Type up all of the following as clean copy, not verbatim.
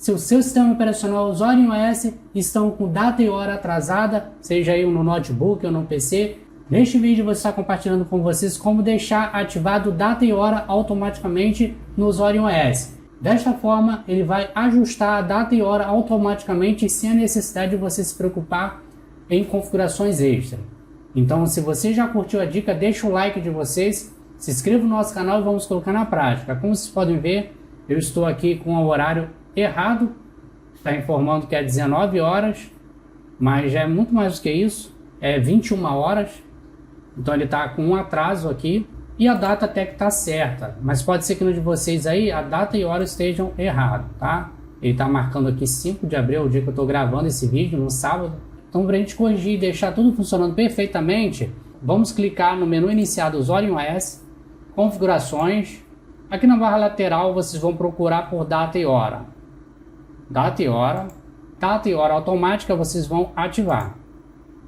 se o seu sistema operacional, os OS, estão com data e hora atrasada, seja aí no notebook ou no PC, neste vídeo eu vou estar compartilhando com vocês como deixar ativado data e hora automaticamente no OS. Desta forma, ele vai ajustar a data e hora automaticamente sem a necessidade de você se preocupar em configurações extras. Então, se você já curtiu a dica, deixa o like de vocês, se inscreva no nosso canal e vamos colocar na prática. Como vocês podem ver, eu estou aqui com o horário errado, está informando que é 19 horas, mas já é muito mais do que isso, é 21 horas, então ele está com um atraso aqui, e a data até que está certa, mas pode ser que no de vocês aí a data e hora estejam errados, tá? Ele está marcando aqui 5 de abril, o dia que eu estou gravando esse vídeo, no sábado. Então, para a gente corrigir e deixar tudo funcionando perfeitamente, vamos clicar no menu iniciado do OS, configurações. Aqui na barra lateral vocês vão procurar por data e hora. Data e hora automática vocês vão ativar.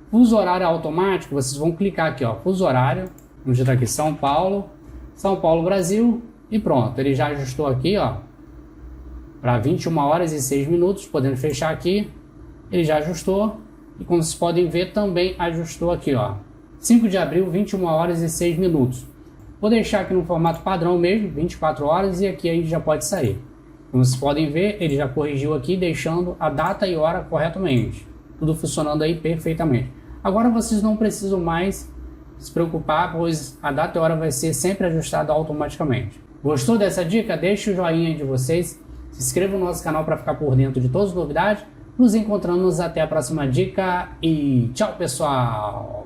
Fuso horário automático, vocês vão clicar aqui, ó, fuso horário. Vamos digitar aqui São Paulo, Brasil, e pronto. Ele já ajustou aqui, ó, para 21 horas e 6 minutos, podendo fechar aqui. Ele já ajustou, e como vocês podem ver, também ajustou aqui, ó, 5 de abril, 21 horas e 6 minutos. Vou deixar aqui no formato padrão mesmo, 24 horas, e aqui a gente já pode sair. Como vocês podem ver, ele já corrigiu aqui, deixando a data e hora corretamente. Tudo funcionando aí perfeitamente. Agora vocês não precisam mais se preocupar, pois a data e hora vai ser sempre ajustada automaticamente. Gostou dessa dica? Deixe o joinha de vocês, se inscreva no nosso canal para ficar por dentro de todas as novidades. Nos encontramos até a próxima dica e tchau, pessoal!